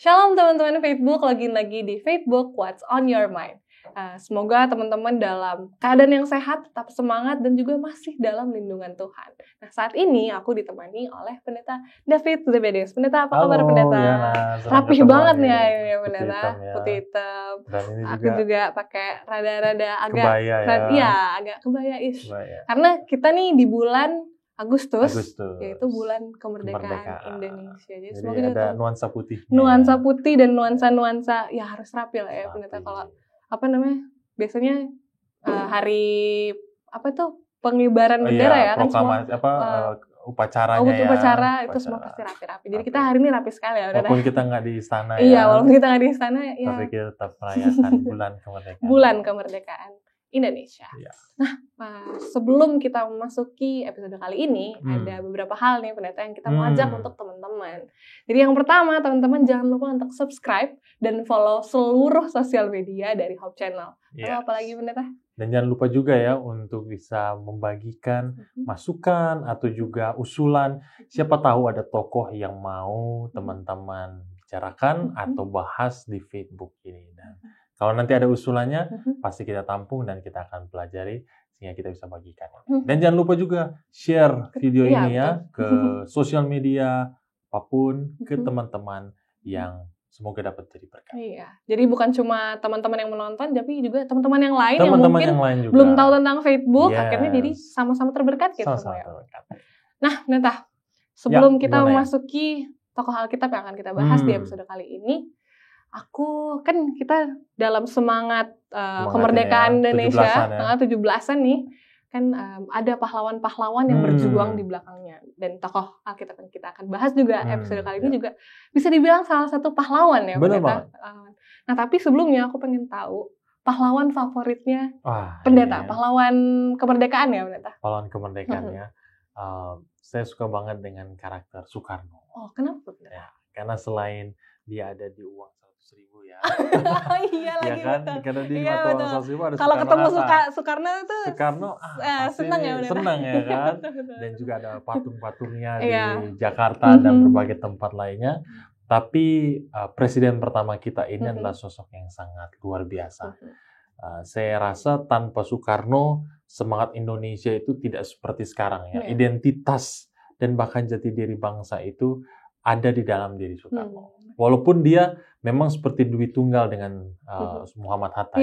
Shalom teman-teman Facebook, lagi di Facebook What's on Your Mind. Semoga teman-teman dalam keadaan yang sehat, tetap semangat, dan juga masih dalam lindungan Tuhan. Nah, saat ini aku ditemani oleh Pendeta David Zebedius. Pendeta, apa kabar Pendeta? Yana, rapih banget nih ya Pendeta, putih hitam. Dan ini aku juga pakai rada-rada agak kebaya ya. Agak kebaya-ish. Karena kita nih di bulan Agustus, yaitu bulan kemerdekaan Indonesia. Jadi semoga ada nuansa putih. Nuansa putih dan nuansa ya harus rapi lah ya Pendeta. Kalau biasanya hari pengibaran bendera ya kan semua upacara itu semua pasti rapi-rapi. Jadi kita hari ini rapi sekali ya. Walaupun kita nggak di istana Iya, walaupun kita nggak di istana ya. Tapi kita tetap merayakan bulan kemerdekaan. Bulan kemerdekaan Indonesia. Ya. Nah, sebelum kita memasuki episode kali ini, ada beberapa hal nih Pendeta yang kita mau ajak untuk teman-teman. Jadi yang pertama, teman-teman jangan lupa untuk subscribe dan follow seluruh sosial media dari Hope Channel. Lalu apalagi Pendeta? Dan jangan lupa juga ya untuk bisa membagikan masukan atau juga usulan. Siapa tahu ada tokoh yang mau teman-teman bicarakan atau bahas di Facebook ini. Dan kalau nanti ada usulannya, pasti kita tampung dan kita akan pelajari sehingga kita bisa bagikan. Dan jangan lupa juga share video ini ya ke sosial media apapun, ke teman-teman yang semoga dapat jadi berkat. Iya. Jadi bukan cuma teman-teman yang menonton, tapi juga teman-teman yang lain yang mungkin juga belum tahu tentang Facebook, akhirnya jadi sama-sama terberkat gitu semua ya. Nah, Pendeta, sebelum kita memasuki tokoh Alkitab yang akan kita bahas di episode kali ini, kita dalam semangat kemerdekaan Indonesia, 17-an nih, kan ada pahlawan-pahlawan yang berjuang di belakangnya. Dan tokoh Alkitab yang kita akan bahas juga episode kali ini juga bisa dibilang salah satu pahlawan ya. Benar. Nah, tapi sebelumnya aku pengen tahu pahlawan favoritnya Pendeta, pahlawan kemerdekaan ya Pendeta. Pahlawan kemerdekaan ya. Saya suka banget dengan karakter Soekarno. Oh, kenapa Pendeta? Ya, karena selain dia ada di uang 100.000 ya. Iya lagi ya kan? betul. Karena di mata uang 100.000 ada kalau ketemu Soekarno itu senang ya Pendeta. Senang ya kan. Dan juga ada patung-patungnya di Jakarta dan berbagai tempat lainnya. Tapi presiden pertama kita ini adalah sosok yang sangat luar biasa. Saya rasa tanpa Soekarno semangat Indonesia itu tidak seperti sekarang ya. Identitas dan bahkan jati diri bangsa itu ada di dalam diri Soekarno. Walaupun dia memang seperti duit tunggal dengan Muhammad Hatta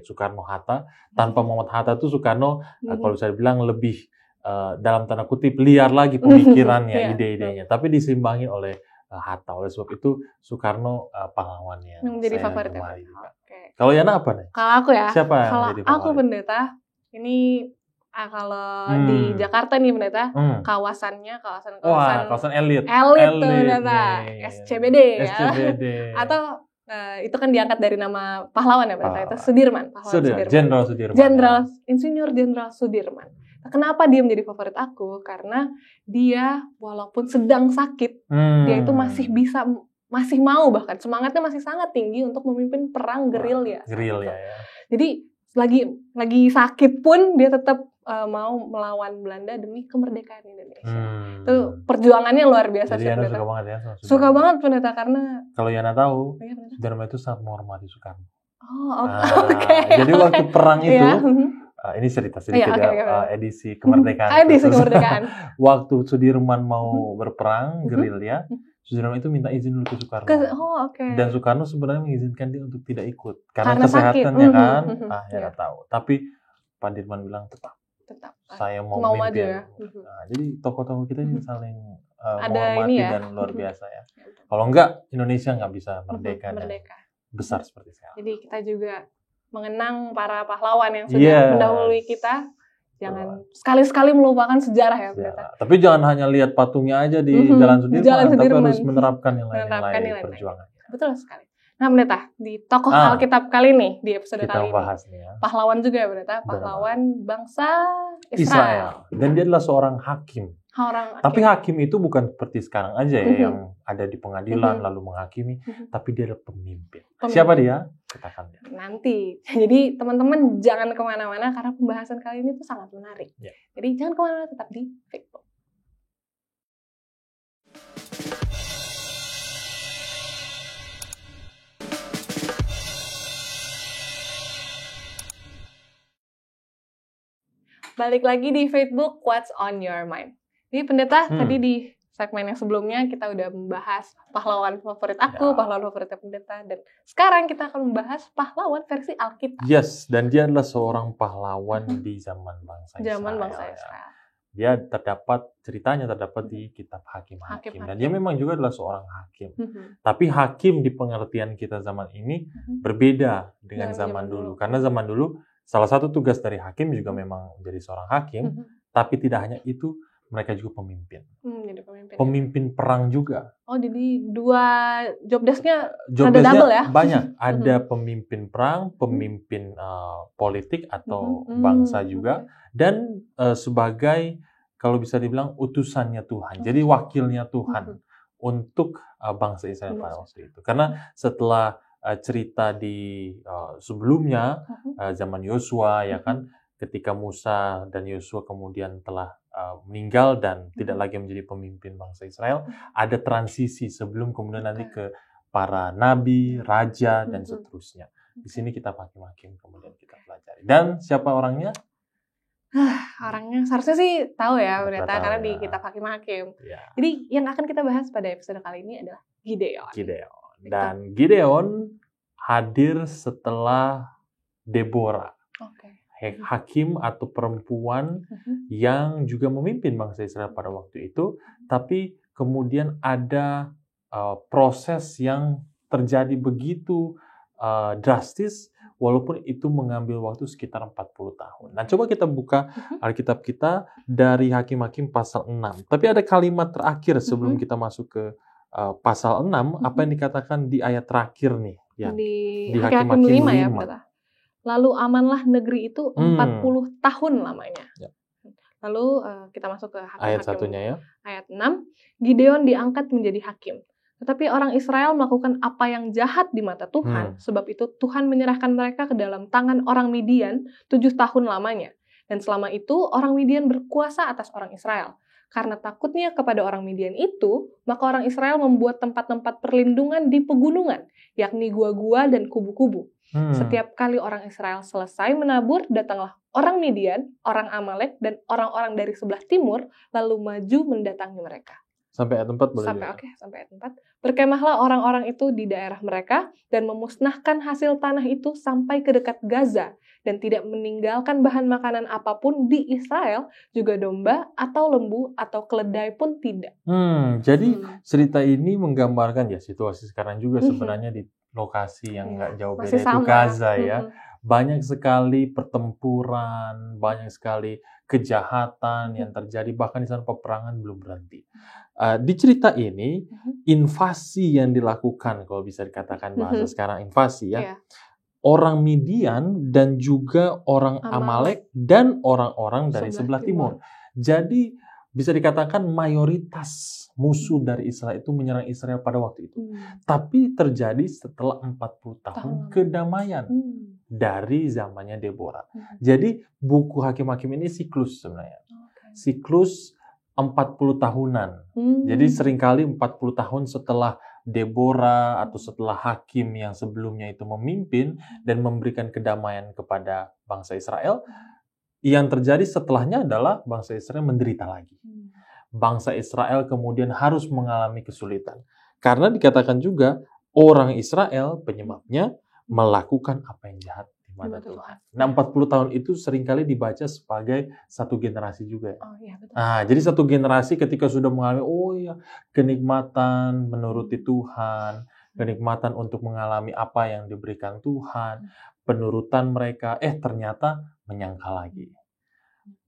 Soekarno-Hatta. Tanpa Muhammad Hatta itu Soekarno kalau saya bilang lebih dalam tanda kutip liar lagi pemikirannya, ide-idenya. Tapi diseimbangi oleh Hatta. Oleh sebab itu Soekarno pahlawannya. Menjadi favorit. Kalau Yana apa nih? Kalau aku ya, siapa yang kalau jadi favorit? aku Pendeta, ini kalau di Jakarta nih Pendeta, kawasan elit Pendeta, SCBD ya. Atau itu kan diangkat dari nama pahlawan ya Pendeta, itu Sudirman, Jenderal Insinyur Jenderal Sudirman. Nah, kenapa dia menjadi favorit aku? Karena dia walaupun sedang sakit, dia itu masih mau, bahkan semangatnya masih sangat tinggi untuk memimpin perang gerilya. Ya. Jadi lagi sakit pun dia tetap mau melawan Belanda demi kemerdekaan Indonesia. Itu perjuangannya luar biasa. Jadi Yana suka banget ya sama Sudirman. Suka banget Pendeta karena kalau Yana tahu, Sudirman itu sangat menghormati Soekarno. Oh, oke. Jadi waktu perang itu, ini cerita sedikit edisi kemerdekaan. Waktu Sudirman mau berperang gerilya, Sudirman itu minta izin dulu ke Soekarno. Dan Soekarno sebenarnya mengizinkan dia untuk tidak ikut karena kesehatannya kan. Yana tahu. Tapi Pak Dirman bilang tetap. Saya mau memimpin. Ya. Jadi tokoh-tokoh kita ini saling menghormati dan luar biasa ya. Kalau enggak, Indonesia nggak bisa merdeka. Besar seperti sekarang. Jadi kita juga mengenang para pahlawan yang sudah mendahului kita. Jangan sekali-sekali melupakan sejarah ya Pendeta. Tapi jangan hanya lihat patungnya aja di Jalan Sudirman, tapi harus menerapkan nilai-nilai perjuangan. Betul sekali. Nah Pendeta, di tokoh Alkitab kali ini, di episode kali ini, bahas nih ya. Pahlawan juga ya Pendeta, pahlawan bangsa Israel. Dan dia adalah seorang hakim. Tapi hakim itu bukan seperti sekarang aja ya, yang ada di pengadilan lalu menghakimi, tapi dia adalah pemimpin. Siapa dia? Katakan dia. Nanti. Jadi teman-teman jangan kemana-mana karena pembahasan kali ini tuh sangat menarik. Jadi jangan kemana-mana, tetap di Facebook. Balik lagi di Facebook What's on Your Mind. Ini pendeta tadi di segmen yang sebelumnya kita udah membahas pahlawan favorit aku, pahlawan favoritnya pendeta, dan sekarang kita akan membahas pahlawan versi Alkitab. Yes, dan dia adalah seorang pahlawan di zaman bangsa Israel. Zaman bangsa Israel. Dia ceritanya terdapat di kitab Hakim-Hakim. Dan dia memang juga adalah seorang hakim. Tapi hakim di pengertian kita zaman ini berbeda dengan zaman dulu. Karena zaman dulu salah satu tugas dari hakim juga memang menjadi seorang hakim. Tapi tidak hanya itu, mereka juga pemimpin. Jadi pemimpin perang juga. Oh, jadi dua job desk-nya ada double ya? Banyak. Ada pemimpin perang, pemimpin politik atau bangsa juga, dan sebagai, kalau bisa dibilang, utusannya Tuhan. Jadi wakilnya Tuhan untuk bangsa Israel pada waktu itu. Karena setelah cerita di sebelumnya, zaman Yosua, ya kan, ketika Musa dan Yosua kemudian telah meninggal dan tidak lagi menjadi pemimpin bangsa Israel, ada transisi sebelum kemudian nanti ke para nabi, raja, dan seterusnya. Di sini kita Hakim-Hakim kemudian kita pelajari. Dan siapa orangnya? Orangnya seharusnya sih tahu ya, pendeta, karena di kitab Hakim-Hakim. Jadi yang akan kita bahas pada episode kali ini adalah Gideon. Dan Gideon hadir setelah Deborah. Hakim atau perempuan yang juga memimpin bangsa Israel pada waktu itu, tapi kemudian ada proses yang terjadi begitu drastis, walaupun itu mengambil waktu sekitar 40 tahun. Nah, coba kita buka Alkitab kita dari Hakim-Hakim pasal 6. Tapi ada kalimat terakhir sebelum kita masuk ke pasal 6, apa yang dikatakan di ayat terakhir nih? Ya, di Hakim-Hakim 5 ya, Bapak. Lalu amanlah negeri itu 40 tahun lamanya. Lalu kita masuk ke ayat satunya ya. Ayat 6, Gideon diangkat menjadi hakim. Tetapi orang Israel melakukan apa yang jahat di mata Tuhan, sebab itu Tuhan menyerahkan mereka ke dalam tangan orang Midian 7 tahun lamanya. Dan selama itu orang Midian berkuasa atas orang Israel. Karena takutnya kepada orang Midian itu, maka orang Israel membuat tempat-tempat perlindungan di pegunungan, yakni gua-gua dan kubu-kubu. Setiap kali orang Israel selesai menabur, datanglah orang Midian, orang Amalek, dan orang-orang dari sebelah timur, lalu maju mendatangi mereka. Sampai ayat 4 boleh? Sampai ayat 4. Berkemahlah orang-orang itu di daerah mereka, dan memusnahkan hasil tanah itu sampai ke dekat Gaza, dan tidak meninggalkan bahan makanan apapun di Israel, juga domba, atau lembu, atau keledai pun tidak. Jadi cerita ini menggambarkan ya situasi sekarang juga sebenarnya di lokasi yang nggak jauh beda, itu Gaza ya. Banyak sekali pertempuran, banyak sekali kejahatan yang terjadi, bahkan di sana peperangan belum berhenti. Di cerita ini, invasi yang dilakukan, kalau bisa dikatakan bahasa sekarang invasi ya, orang Midian dan juga orang Amalek dan orang-orang dari sebelah timur. Jadi bisa dikatakan mayoritas musuh dari Israel itu menyerang Israel pada waktu itu. Tapi terjadi setelah 40 tahun kedamaian dari zamannya Deborah. Jadi buku Hakim-Hakim ini siklus sebenarnya. Siklus 40 tahunan. Jadi seringkali 40 tahun setelah Deborah atau setelah hakim yang sebelumnya itu memimpin dan memberikan kedamaian kepada bangsa Israel, yang terjadi setelahnya adalah bangsa Israel menderita lagi. Bangsa Israel kemudian harus mengalami kesulitan. Karena dikatakan juga orang Israel penyebabnya melakukan apa yang jahat di mata Tuhan. Nah, 40 tahun itu seringkali dibaca sebagai satu generasi juga. Jadi satu generasi ketika sudah mengalami kenikmatan menuruti Tuhan, kenikmatan untuk mengalami apa yang diberikan Tuhan, penurutan mereka, ternyata menyangkal lagi.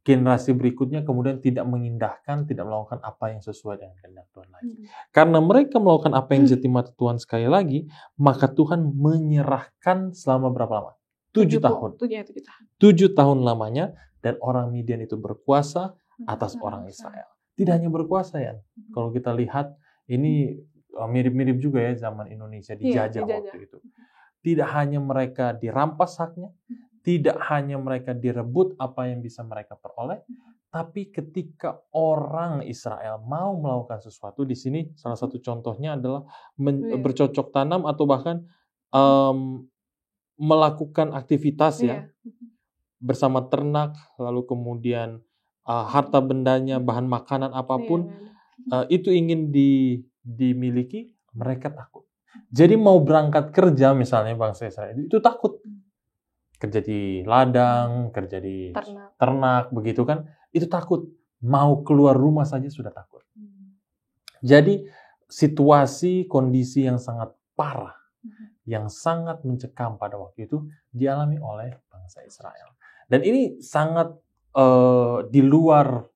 Generasi berikutnya kemudian tidak mengindahkan, tidak melakukan apa yang sesuai dengan kehendak Tuhan lagi. Karena mereka melakukan apa yang jahat di mata Tuhan sekali lagi, maka Tuhan menyerahkan selama berapa lama? 7 tahun. 7 tahun lamanya, dan orang Midian itu berkuasa atas orang Israel. Tidak hanya berkuasa ya. Kalau kita lihat, ini mirip-mirip juga ya zaman Indonesia dijajah waktu itu. Tidak hanya mereka dirampas haknya, tidak hanya mereka direbut apa yang bisa mereka peroleh, tapi ketika orang Israel mau melakukan sesuatu, di sini salah satu contohnya adalah bercocok tanam atau bahkan melakukan aktivitas ya, bersama ternak, lalu kemudian harta bendanya, bahan makanan apapun, itu ingin dimiliki, mereka takut. Jadi mau berangkat kerja misalnya bangsa Israel itu takut. Kerja di ladang, kerja di ternak begitu kan, itu takut. Mau keluar rumah saja sudah takut. Jadi situasi, kondisi yang sangat parah, yang sangat mencekam pada waktu itu dialami oleh bangsa Israel. Dan ini sangat di luar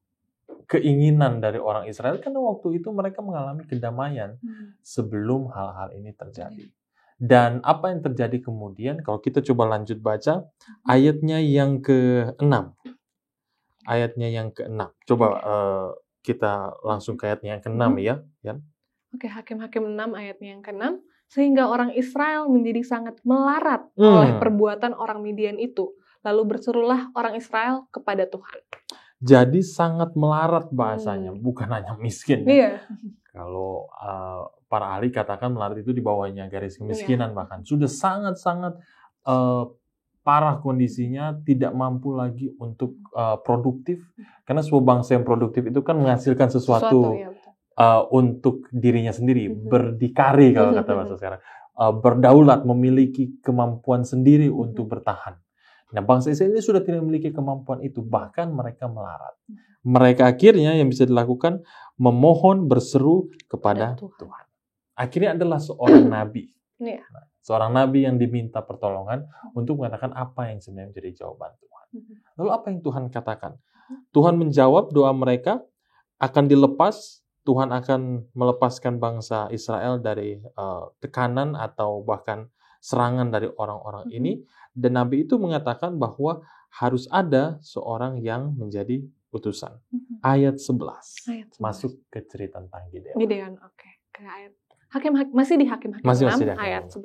keinginan dari orang Israel, karena waktu itu mereka mengalami kedamaian sebelum hal-hal ini terjadi. Dan apa yang terjadi kemudian, kalau kita coba lanjut baca ayatnya yang ke-6. Ayatnya yang ke-6. Coba kita langsung ke ayatnya yang ke-6 ya. Oke, Hakim-Hakim 6 ayatnya yang ke-6. Sehingga orang Israel menjadi sangat melarat oleh perbuatan orang Midian itu. Lalu berserulah orang Israel kepada Tuhan. Jadi sangat melarat bahasanya, bukan hanya miskin. Iya. Kalau para ahli katakan melarat itu di bawahnya garis kemiskinan bahkan. Sudah sangat-sangat parah kondisinya, tidak mampu lagi untuk produktif. Karena sebuah bangsa yang produktif itu kan menghasilkan sesuatu ya, untuk dirinya sendiri, berdikari kalau kata bahasa sekarang. Berdaulat, memiliki kemampuan sendiri untuk bertahan. Nah, bangsa Israel ini sudah tidak memiliki kemampuan itu, bahkan mereka melarat. Mereka akhirnya yang bisa dilakukan, memohon, berseru kepada Tuhan. Akhirnya adalah seorang nabi. Nah, seorang nabi yang diminta pertolongan untuk mengatakan apa yang sebenarnya menjadi jawaban Tuhan. Lalu apa yang Tuhan katakan? Tuhan menjawab doa mereka, akan dilepas, Tuhan akan melepaskan bangsa Israel dari tekanan atau bahkan serangan dari orang-orang ini. Dan Nabi itu mengatakan bahwa harus ada seorang yang menjadi utusan. Ayat 11. Masuk ke cerita tentang Gideon. Gideon, oke. Ke ayat masih di Hakim-Hakim 6, ayat 11.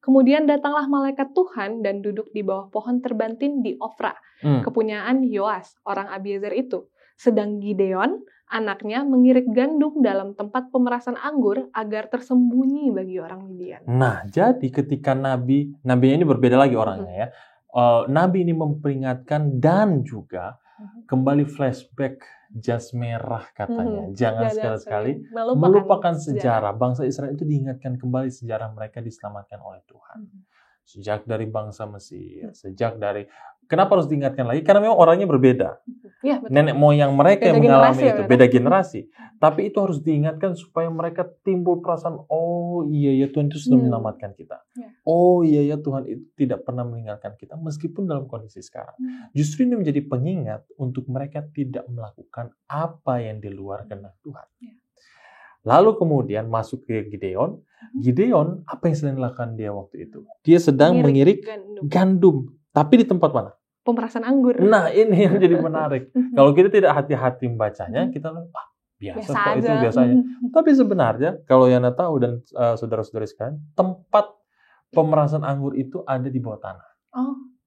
Kemudian datanglah malaikat Tuhan dan duduk di bawah pohon terbantin di Ofra, kepunyaan Yoas, orang Abiezer itu. Sedang Gideon, anaknya, mengirik gandum dalam tempat pemerasan anggur agar tersembunyi bagi orang Midian. Nah, jadi ketika nabinya ini berbeda lagi orangnya ya. Nabi ini memperingatkan dan juga kembali flashback jas merah katanya. Jangan sekali-sekali melupakan sejarah. Bangsa Israel itu diingatkan kembali sejarah mereka diselamatkan oleh Tuhan. Sejak dari bangsa Mesir, kenapa harus diingatkan lagi? Karena memang orangnya berbeda. Ya, nenek moyang mereka yang mengalami itu, beda generasi. Tapi itu harus diingatkan supaya mereka timbul perasaan, oh iya ya Tuhan itu sudah menyelamatkan kita. Oh iya ya Tuhan itu tidak pernah meninggalkan kita meskipun dalam kondisi sekarang. Justru ini menjadi pengingat untuk mereka tidak melakukan apa yang di luar kehendak Tuhan. Lalu kemudian masuk ke Gideon. Gideon, apa yang sedang dilakukan dia waktu itu? Dia sedang mengirik gandum. Tapi di tempat mana? Pemerasan anggur. Nah, ini yang jadi menarik. Kalau kita tidak hati-hati membacanya, kita biasa kok itu biasanya. Tapi sebenarnya, kalau Yana tahu dan saudara-saudari sekalian, tempat pemerasan anggur itu ada di bawah tanah.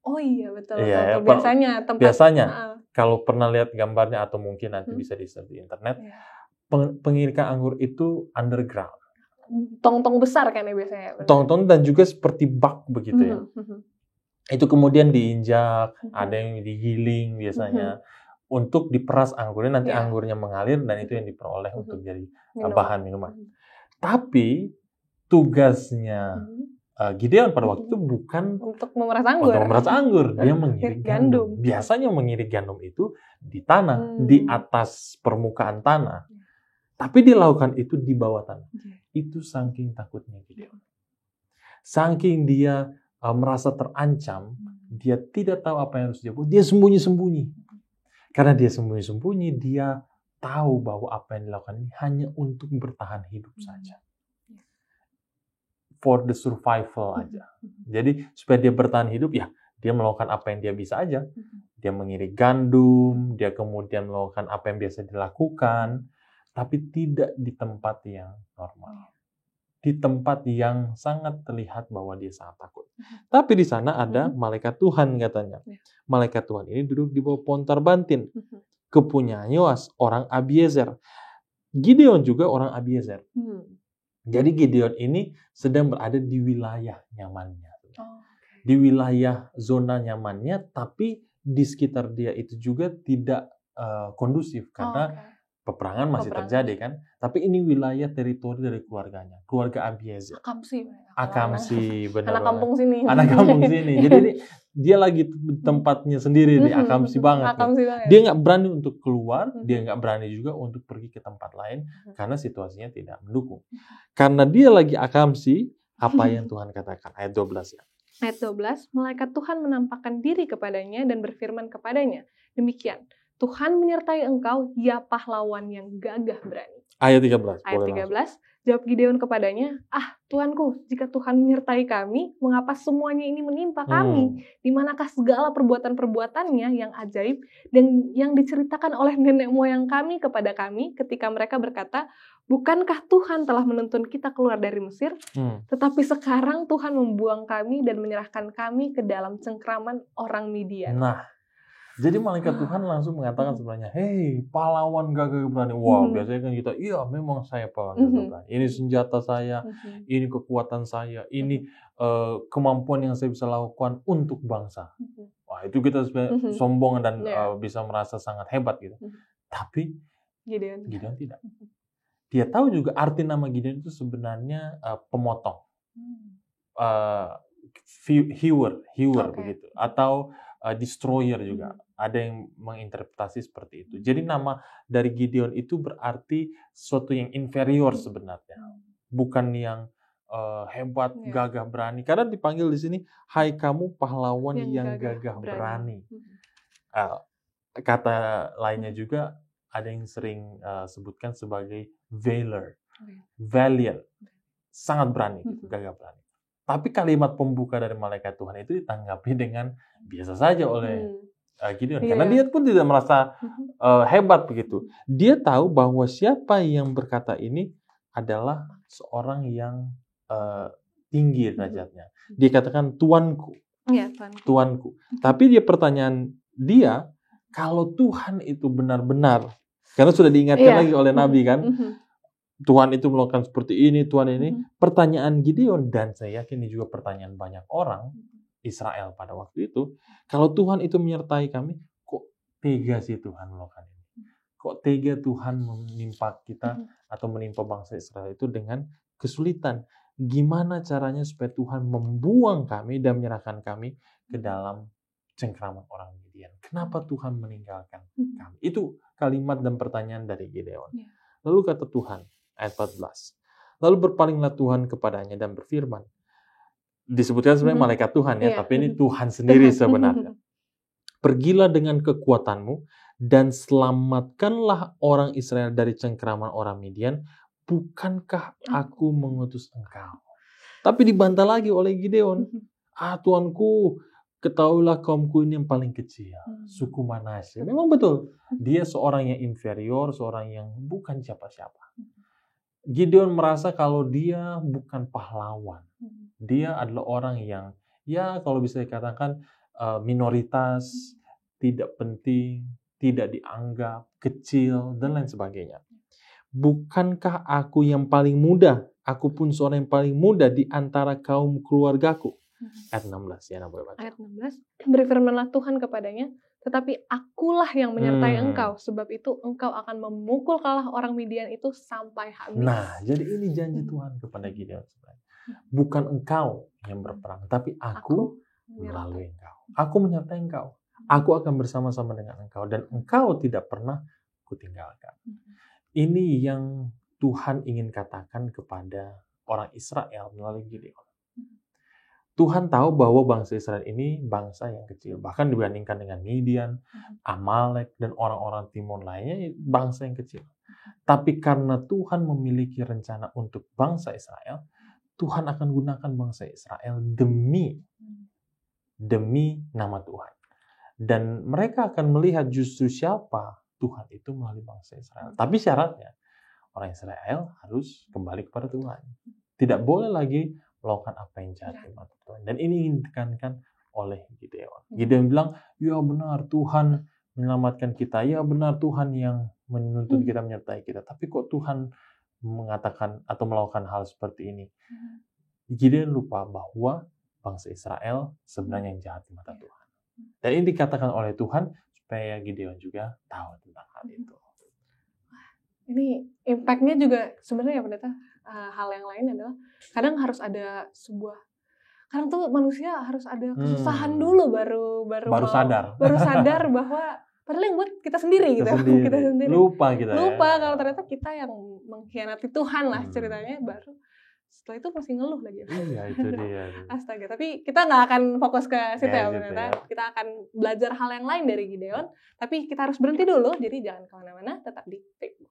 Oh iya, betul. Iya, biasanya, kalau pernah lihat gambarnya atau mungkin nanti bisa di-search di internet, pengirikan anggur itu underground. Tong-tong besar kan ya biasanya. Tong-tong dan juga seperti bak begitu ya. Itu kemudian diinjak, ada yang digiling biasanya untuk diperas anggurnya, nanti anggurnya mengalir dan itu yang diperoleh untuk jadi bahan minuman. Tapi tugasnya Gideon pada waktu itu bukan untuk memeras anggur. Untuk memeras anggur, dia mengirik gandum. Biasanya mengirik gandum itu di tanah, di atas permukaan tanah. Tapi dia lakukan itu di bawah tanah. Itu saking takutnya Gideon. Saking dia merasa terancam, dia tidak tahu apa yang harus dia buat. Dia sembunyi-sembunyi. Karena dia sembunyi-sembunyi, dia tahu bahwa apa yang dilakukan ini hanya untuk bertahan hidup saja. For the survival aja. Jadi supaya dia bertahan hidup, ya dia melakukan apa yang dia bisa aja. Dia mengirik gandum, dia kemudian melakukan apa yang biasa dilakukan, tapi tidak di tempat yang normal. Di tempat yang sangat terlihat bahwa dia sangat takut. Tapi di sana ada malaikat Tuhan katanya. Malaikat Tuhan ini duduk di bawah pohon terbantin. Kepunyaan Yoas, orang Abiezer. Gideon juga orang Abiezer. Jadi Gideon ini sedang berada di wilayah nyamannya. Di wilayah zona nyamannya, tapi di sekitar dia itu juga tidak kondusif karena peperangan masih terjadi kan. Tapi ini wilayah teritori dari keluarganya, keluarga Abiezer. Akamsi, benar. Anak kampung sini. Anak kampung sini. Jadi dia lagi tempatnya sendiri nih, Akamsi banget. Dia nggak berani untuk keluar, dia nggak berani juga untuk pergi ke tempat lain karena situasinya tidak mendukung. Karena dia lagi Akamsi, apa yang Tuhan katakan? Ayat 12 ya. Ayat 12, malaikat Tuhan menampakkan diri kepadanya dan berfirman kepadanya, demikian, Tuhan menyertai engkau, ya pahlawan yang gagah berani. Ayat 13. Ayat 13, jawab Gideon kepadanya, Tuanku, jika Tuhan menyertai kami, mengapa semuanya ini menimpa kami? Di manakah segala perbuatan-perbuatannya yang ajaib dan yang diceritakan oleh nenek moyang kami kepada kami ketika mereka berkata, bukankah Tuhan telah menuntun kita keluar dari Mesir? Tetapi sekarang Tuhan membuang kami dan menyerahkan kami ke dalam cengkraman orang Midian. Nah, jadi malaikat Tuhan langsung mengatakan sebenarnya, hei pahlawan gagah berani. Wow, biasanya kan kita, iya memang saya pahlawan gagah berani. Ini senjata saya, ini kekuatan saya, ini kemampuan yang saya bisa lakukan untuk bangsa. Wah, itu kita sombong dan bisa merasa sangat hebat gitu. Tapi Gideon tidak. Dia tahu juga arti nama Gideon itu sebenarnya pemotong, hewer begitu, atau destroyer juga. Ada yang menginterpretasi seperti itu. Jadi nama dari Gideon itu berarti sesuatu yang inferior sebenarnya, bukan yang hebat, gagah berani. Karena dipanggil di sini, hai kamu pahlawan yang gagah berani. Kata lainnya juga ada yang sering sebutkan sebagai valor, valiant, sangat berani, gitu, gagah berani. Tapi kalimat pembuka dari malaikat Tuhan itu ditanggapi dengan biasa saja oleh Gideon. Karena dia pun tidak merasa hebat begitu. Dia tahu bahwa siapa yang berkata ini adalah seorang yang tinggi derajatnya. Dia katakan Tuanku. Tuanku. Tapi dia pertanyaan dia, kalau Tuhan itu benar-benar, karena sudah diingatkan lagi oleh Nabi kan, Tuhan itu melakukan seperti ini, Tuhan ini. Pertanyaan Gideon, dan saya yakin ini juga pertanyaan banyak orang Israel pada waktu itu, kalau Tuhan itu menyertai kami, kok tega sih Tuhan melakukan ini? Kok tega Tuhan menimpa kita atau menimpa bangsa Israel itu dengan kesulitan? Gimana caranya supaya Tuhan membuang kami dan menyerahkan kami ke dalam cengkraman orang Midian? Kenapa Tuhan meninggalkan kami? Itu kalimat dan pertanyaan dari Gideon. Lalu kata Tuhan, ayat 14. Lalu berpalinglah Tuhan kepadanya dan berfirman. Disebutkan sebenarnya malaikat Tuhan ya, tapi ini Tuhan sendiri sebenarnya. Pergilah dengan kekuatanmu dan selamatkanlah orang Israel dari cengkraman orang Midian. Bukankah aku mengutus engkau? Tapi dibantah lagi oleh Gideon. Tuanku, ketahuilah kaumku ini yang paling kecil, suku Manasye. Memang betul, dia seorang yang inferior, seorang yang bukan siapa-siapa. Gideon merasa kalau dia bukan pahlawan. Dia adalah orang yang, ya kalau bisa dikatakan minoritas, tidak penting, tidak dianggap, kecil, dan lain sebagainya. Bukankah aku yang paling muda? Aku pun seorang yang paling muda di antara kaum keluargaku. Ayat 16 ya, boleh baca. Ayat 16, berfirmanlah Tuhan kepadanya, tetapi akulah yang menyertai engkau, sebab itu engkau akan memukul kalah orang Midian itu sampai habis. Nah, jadi ini janji Tuhan kepada Gideon. Bukan engkau yang berperang, tapi aku melalui engkau. Aku menyertai engkau. Aku akan bersama-sama dengan engkau, dan engkau tidak pernah kutinggalkan. Ini yang Tuhan ingin katakan kepada orang Israel melalui Gideon. Tuhan tahu bahwa bangsa Israel ini bangsa yang kecil. Bahkan dibandingkan dengan Midian, Amalek, dan orang-orang timur lainnya, bangsa yang kecil. Tapi karena Tuhan memiliki rencana untuk bangsa Israel, Tuhan akan gunakan bangsa Israel demi nama Tuhan. Dan mereka akan melihat justru siapa Tuhan itu melalui bangsa Israel. Tapi syaratnya, orang Israel harus kembali kepada Tuhan. Tidak boleh lagi melakukan apa yang jahat di mata Tuhan. Dan ini ditekankan oleh Gideon. Gideon bilang, ya benar Tuhan menyelamatkan kita. Ya benar Tuhan yang menuntun kita, menyertai kita. Tapi kok Tuhan mengatakan atau melakukan hal seperti ini? Gideon lupa bahwa bangsa Israel sebenarnya yang jahat di mata Tuhan. Dan ini dikatakan oleh Tuhan supaya Gideon juga tahu tentang hal itu. Ini impact-nya juga sebenarnya ya pendeta, hal yang lain adalah kadang harus ada kadang tuh manusia harus ada kesusahan dulu baru sadar bahwa padahal yang buat kita sendiri gitu. Kita sendiri. Lupa kalau ternyata kita yang mengkhianati Tuhan lah ceritanya, baru setelah itu masih ngeluh lagi. Iya, itu dia. Astaga, tapi kita nggak akan fokus ke situ ya ternyata. Kita akan belajar hal yang lain dari Gideon, tapi kita harus berhenti dulu, jadi jangan kemana-mana, tetap di Facebook.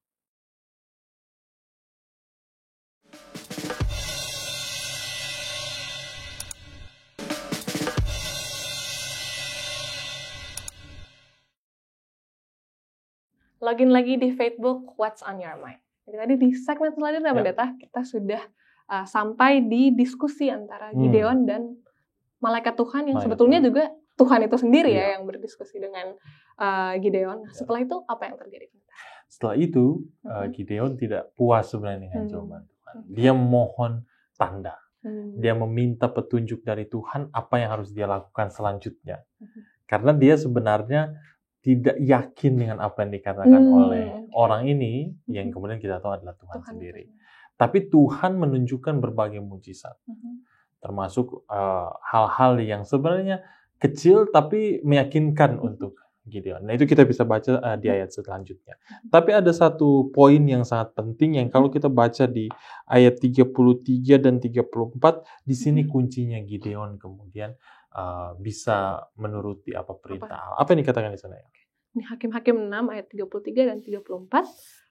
Login lagi di Facebook What's on Your Mind. Jadi tadi di segmen selanjutnya pendeta kita sudah sampai di diskusi antara Gideon dan malaikat Tuhan yang sebetulnya juga Tuhan itu sendiri ya yang berdiskusi dengan Gideon. Nah, setelah itu apa yang terjadi? Setelah itu Gideon tidak puas sebenarnya dengan jawaban Tuhan. Dia mohon tanda. Dia meminta petunjuk dari Tuhan apa yang harus dia lakukan selanjutnya. Karena dia sebenarnya tidak yakin dengan apa yang dikatakan oleh orang ini, yang kemudian kita tahu adalah Tuhan sendiri. Tapi Tuhan menunjukkan berbagai mujizat, termasuk hal-hal yang sebenarnya kecil tapi meyakinkan untuk Gideon. Nah, itu kita bisa baca di ayat selanjutnya. Tapi ada satu poin yang sangat penting yang kalau kita baca di ayat 33 dan 34, di sini kuncinya Gideon kemudian bisa menuruti apa perintah Allah. Apa yang dikatakan di sana ya? Ini Hakim-Hakim 6 ayat 33 dan 34.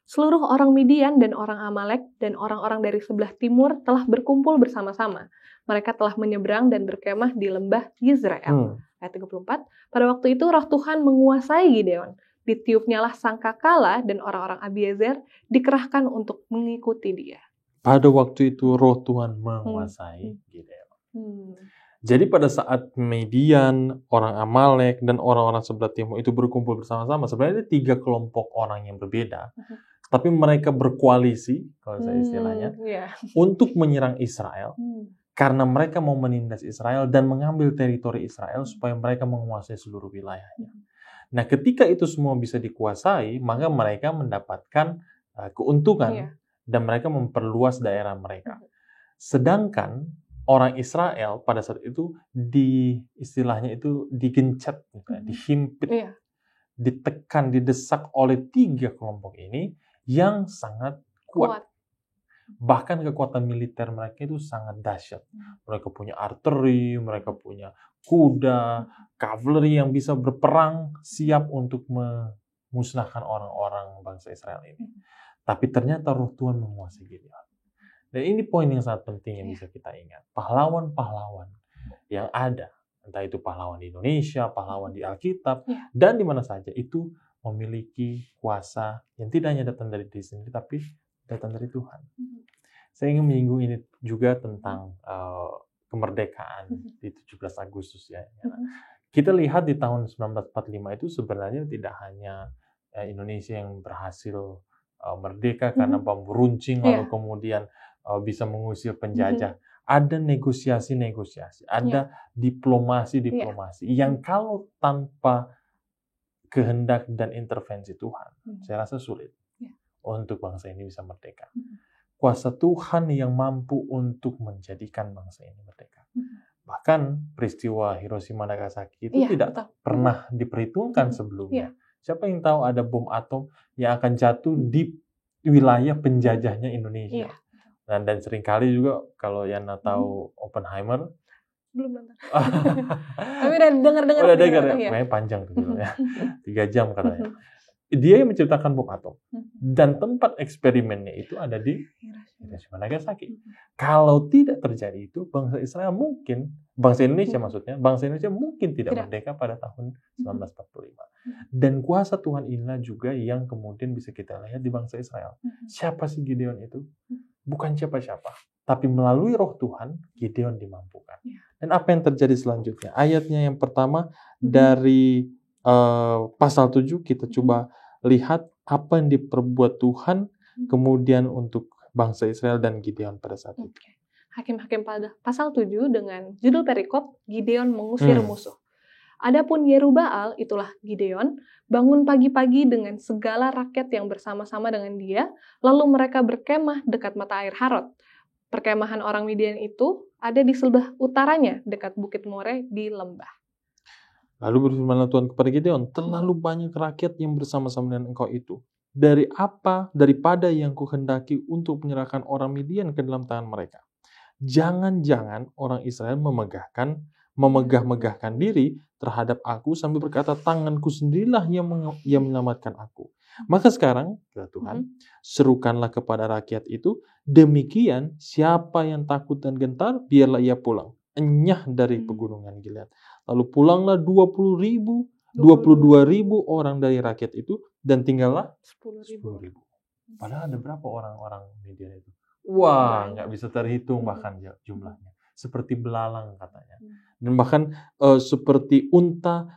Seluruh orang Midian dan orang Amalek dan orang-orang dari sebelah timur telah berkumpul bersama-sama. Mereka telah menyeberang dan berkemah di lembah Yizrael. Ayat 34. Pada waktu itu roh Tuhan menguasai Gideon. Ditiupnyalah sangkakala dan orang-orang Abiezer dikerahkan untuk mengikuti dia. Pada waktu itu roh Tuhan menguasai Gideon. Jadi pada saat Midian, orang Amalek, dan orang-orang sebelah timur itu berkumpul bersama-sama, sebenarnya ada 3 kelompok orang yang berbeda, tapi mereka berkoalisi, kalau saya istilahnya, untuk menyerang Israel, karena mereka mau menindas Israel dan mengambil teritori Israel supaya mereka menguasai seluruh wilayahnya. Nah, ketika itu semua bisa dikuasai, maka mereka mendapatkan keuntungan dan mereka memperluas daerah mereka. Sedangkan orang Israel pada saat itu istilahnya itu digencet, dihimpit, ditekan, didesak oleh 3 kelompok ini yang sangat kuat. Bahkan kekuatan militer mereka itu sangat dahsyat. Mereka punya arteri, mereka punya kuda, kavaleri yang bisa berperang siap untuk memusnahkan orang-orang bangsa Israel ini. Tapi ternyata roh Tuhan menguasai Gideon. Dan ini poin yang sangat penting yang bisa kita ingat. Pahlawan-pahlawan yang ada, entah itu pahlawan di Indonesia, pahlawan di Alkitab, dan di mana saja, itu memiliki kuasa yang tidak hanya datang dari diri sendiri, tapi datang dari Tuhan. Saya ingin menyinggung ini juga tentang kemerdekaan di 17 Agustus ya. Kita lihat di tahun 1945 itu sebenarnya tidak hanya Indonesia yang berhasil merdeka karena bambu runcing, lalu kemudian bisa mengusir penjajah. Ada negosiasi-negosiasi, ada diplomasi-diplomasi yang kalau tanpa kehendak dan intervensi Tuhan, saya rasa sulit untuk bangsa ini bisa merdeka. Kuasa Tuhan yang mampu untuk menjadikan bangsa ini merdeka. Bahkan peristiwa Hiroshima Nagasaki itu tidak pernah diperhitungkan sebelumnya. Siapa yang tahu ada bom atom yang akan jatuh di wilayah penjajahnya Indonesia. Dan seringkali juga kalau Yana tahu Oppenheimer, belum nonton. Tapi udah dengar-dengar. Udah dengar ya, kayaknya panjang tuh filmnya. 3 jam katanya. Dia yang menciptakan bom atom. Dan tempat eksperimennya itu ada di Hiroshima Nagasaki. Kalau tidak terjadi itu, bangsa Indonesia mungkin tidak merdeka pada tahun 1945. Dan kuasa Tuhan inilah juga yang kemudian bisa kita lihat di bangsa Israel. Siapa sih Gideon itu? Bukan siapa-siapa. Tapi melalui roh Tuhan, Gideon dimampukan. Dan apa yang terjadi selanjutnya? Ayatnya yang pertama dari pasal 7 kita coba lihat apa yang diperbuat Tuhan kemudian untuk bangsa Israel dan Gideon pada saat itu. Hakim-Hakim pada pasal 7 dengan judul perikop Gideon mengusir musuh. Adapun Yerubbaal, itulah Gideon, bangun pagi-pagi dengan segala rakyat yang bersama-sama dengan dia, lalu mereka berkemah dekat mata air Harod. Perkemahan orang Midian itu ada di sebelah utaranya, dekat Bukit More di lembah. Lalu berfirmanlah Tuhan kepada Gideon, terlalu banyak rakyat yang bersama-sama dengan engkau itu. Daripada yang kuhendaki untuk menyerahkan orang Midian ke dalam tangan mereka. Jangan-jangan orang Israel memegah-megahkan diri terhadap aku sambil berkata, tanganku sendirilah yang menyelamatkan aku. Maka sekarang, kata Tuhan, serukanlah kepada rakyat itu, demikian siapa yang takut dan gentar, biarlah ia pulang. Enyah dari pegunungan Gilead. Lalu pulanglah 22.000 orang dari rakyat itu, dan tinggallah 10.000. Padahal ada berapa orang-orang Midian itu? Wah, nggak bisa terhitung bahkan jumlahnya. Seperti belalang katanya. Dan bahkan seperti unta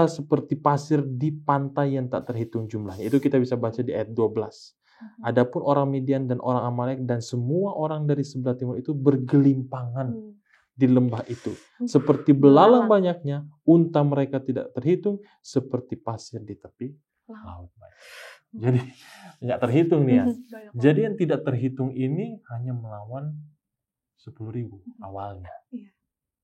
seperti pasir di pantai yang tak terhitung jumlahnya. Itu kita bisa baca di ayat 12. Adapun orang Midian dan orang Amalek dan semua orang dari sebelah timur itu bergelimpangan di lembah itu. Seperti belalang banyaknya, unta mereka tidak terhitung, seperti pasir di tepi laut. Jadi nggak terhitung nih ya. Jadi yang tidak terhitung ini hanya melawan 10.000 awalnya.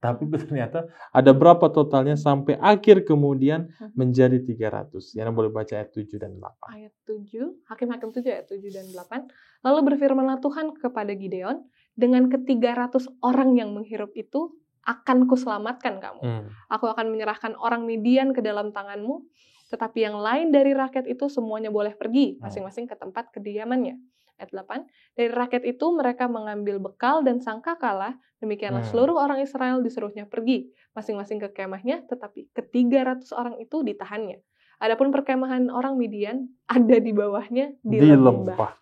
Tapi ternyata ada berapa totalnya sampai akhir kemudian menjadi 300. Yang boleh baca ayat 7 dan 8. Ayat 7, Hakim-Hakim 7 ayat 7 dan 8. Lalu berfirmanlah Tuhan kepada Gideon, dengan ke-300 orang yang menghirup itu akan kuselamatkan kamu. Aku akan menyerahkan orang Midian ke dalam tanganmu, tetapi yang lain dari rakyat itu semuanya boleh pergi, masing-masing ke tempat kediamannya. Ayat 8, dari rakyat itu mereka mengambil bekal dan sangkakala, demikianlah seluruh orang Israel disuruhnya pergi, masing-masing ke kemahnya, tetapi ke-300 orang itu ditahannya. Adapun perkemahan orang Midian ada di bawahnya di lembah.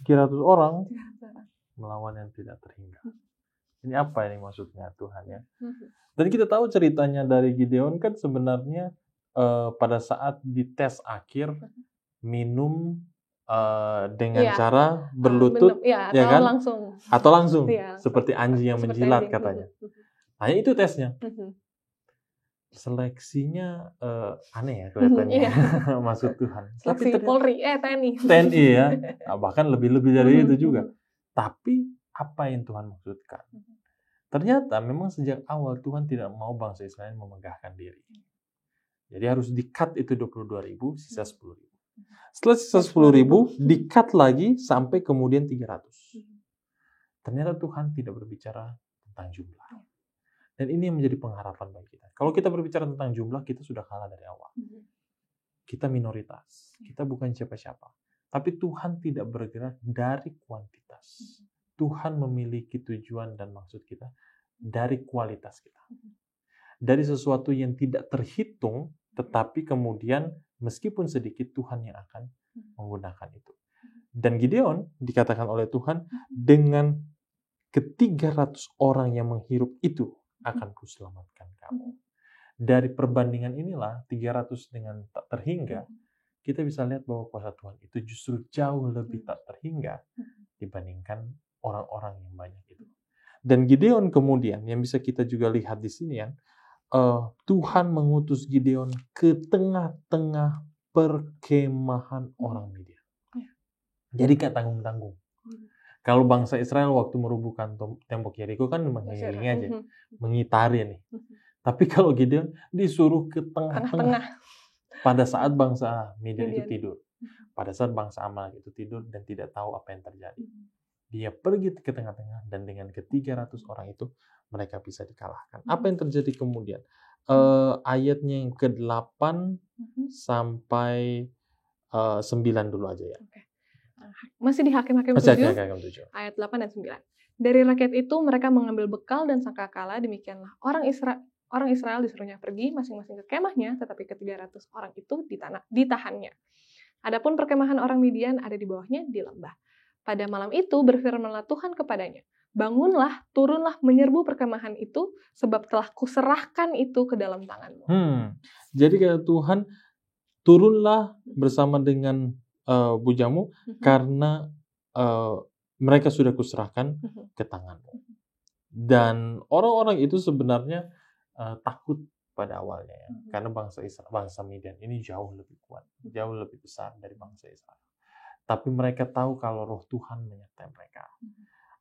300 orang melawan yang tidak terhingga. Ini apa ini maksudnya Tuhan ya? Dan kita tahu ceritanya dari Gideon kan sebenarnya pada saat di tes akhir minum dengan cara berlutut, ya kan? Langsung. Atau langsung, seperti anjing yang menjilat katanya. Hanya itu tesnya. Seleksinya aneh ya kelihatannya, maksud Tuhan. Seleksi Polri, TNI. TNI ya, bahkan lebih dari itu juga. Tapi apa yang Tuhan maksudkan? Ternyata memang sejak awal Tuhan tidak mau bangsa Israel memegahkan diri. Jadi harus di-cut itu 22.000, sisa 10.000. Setelah sisa 10.000, di-cut lagi sampai kemudian 300. Ternyata Tuhan tidak berbicara tentang jumlah. Dan ini yang menjadi pengharapan bagi kita. Kalau kita berbicara tentang jumlah, kita sudah kalah dari awal. Kita minoritas. Kita bukan siapa-siapa. Tapi Tuhan tidak bergerak dari kuantitas. Tuhan memiliki tujuan dan maksud kita dari kualitas kita. Dari sesuatu yang tidak terhitung, tetapi kemudian meskipun sedikit, Tuhan yang akan menggunakan itu. Dan Gideon dikatakan oleh Tuhan, dengan ke-300 orang yang menghirup itu akan kuselamatkan kamu. Dari perbandingan inilah, 300 dengan tak terhingga, kita bisa lihat bahwa kuasa Tuhan itu justru jauh lebih tak terhingga dibandingkan orang-orang yang banyak itu. Dan Gideon kemudian, yang bisa kita juga lihat di sini ya, Tuhan mengutus Gideon ke tengah-tengah perkemahan orang Midian. Jadi gak tanggung-tanggung. Kalau bangsa Israel waktu merubuhkan tembok Yeriko kan mengelilingi aja, mengitari nih. Tapi kalau Gideon disuruh ke tengah-tengah. Pada saat bangsa Midian itu tidur. Pada saat bangsa Amalek itu tidur dan tidak tahu apa yang terjadi. Dia pergi ke tengah-tengah dan dengan ke-300 orang itu mereka bisa dikalahkan. Apa yang terjadi kemudian? Ayatnya yang ke-8 sampai 9 dulu aja ya. Masih di Hakim-Hakim 7, ayat 8 dan 9. Dari rakyat itu mereka mengambil bekal dan sangkakala, demikianlah orang Israel disuruhnya pergi masing-masing ke kemahnya, tetapi ke-300 orang itu ditahannya. Adapun perkemahan orang Midian ada di bawahnya di lembah. Pada malam itu berfirmanlah Tuhan kepadanya, bangunlah, turunlah menyerbu perkemahan itu, sebab telah kuserahkan itu ke dalam tanganmu. Jadi kata Tuhan, turunlah bersama dengan bujamu, karena mereka sudah kuserahkan ke tanganmu. Dan orang-orang itu sebenarnya takut pada awalnya ya, karena bangsa Midian ini jauh lebih kuat, jauh lebih besar dari bangsa Israel. Tapi mereka tahu kalau roh Tuhan menyertai mereka.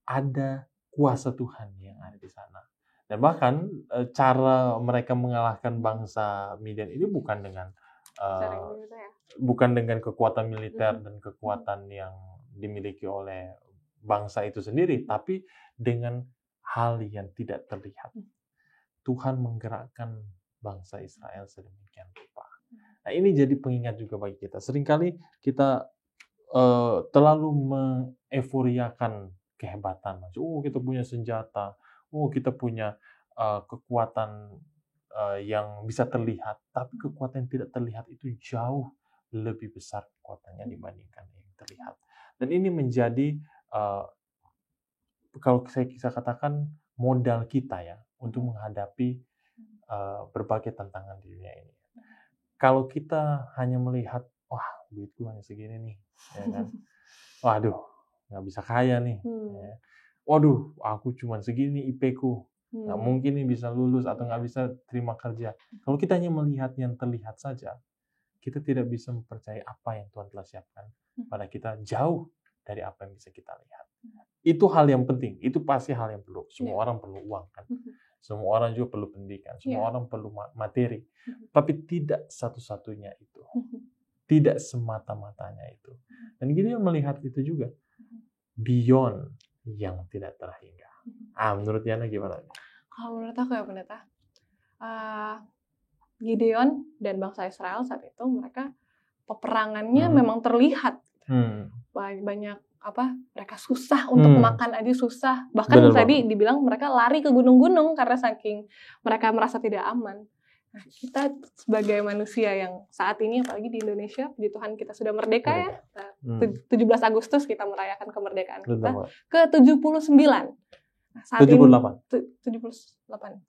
Ada kuasa Tuhan yang ada di sana. Dan bahkan cara mereka mengalahkan bangsa Midian ini bukan dengan kekuatan militer dan kekuatan yang dimiliki oleh bangsa itu sendiri, tapi dengan hal yang tidak terlihat. Tuhan menggerakkan bangsa Israel sedemikian rupa. Nah, ini jadi pengingat juga bagi kita. Seringkali kita terlalu mengeuforiakan kehebatan. Oh, kita punya senjata. Oh, kita punya kekuatan yang bisa terlihat. Tapi kekuatan yang tidak terlihat itu jauh lebih besar kekuatannya dibandingkan yang terlihat. Dan ini menjadi, kalau saya bisa katakan, modal kita ya untuk menghadapi berbagai tantangan di dunia ini. Kalau kita hanya melihat, wah, duitku hanya segini nih, ya kan? Waduh, nggak bisa kaya nih. Ya. Waduh, aku cuma segini IP-ku, nggak mungkin nih bisa lulus atau nggak bisa terima kerja. Kalau kita hanya melihat yang terlihat saja, kita tidak bisa mempercayai apa yang Tuhan telah siapkan pada kita, jauh dari apa yang bisa kita lihat. Itu hal yang penting, itu pasti hal yang perlu. Semua orang perlu uang kan, semua orang juga perlu pendidikan, semua orang perlu materi, tapi tidak satu-satunya itu, tidak semata-matanya itu. Dan Gideon melihat itu juga, beyond yang tidak terhingga. Menurut Yana gimana? Kalau menurut aku ya pendeta, Gideon dan bangsa Israel saat itu mereka peperangannya memang terlihat, banyak mereka susah untuk makan aja susah. Bahkan tadi dibilang mereka lari ke gunung-gunung karena saking mereka merasa tidak aman. Nah, kita sebagai manusia yang saat ini, apalagi di Indonesia, puji Tuhan kita sudah merdeka ya. 17 Agustus kita merayakan kemerdekaan kita ke-79. Nah, saat 78.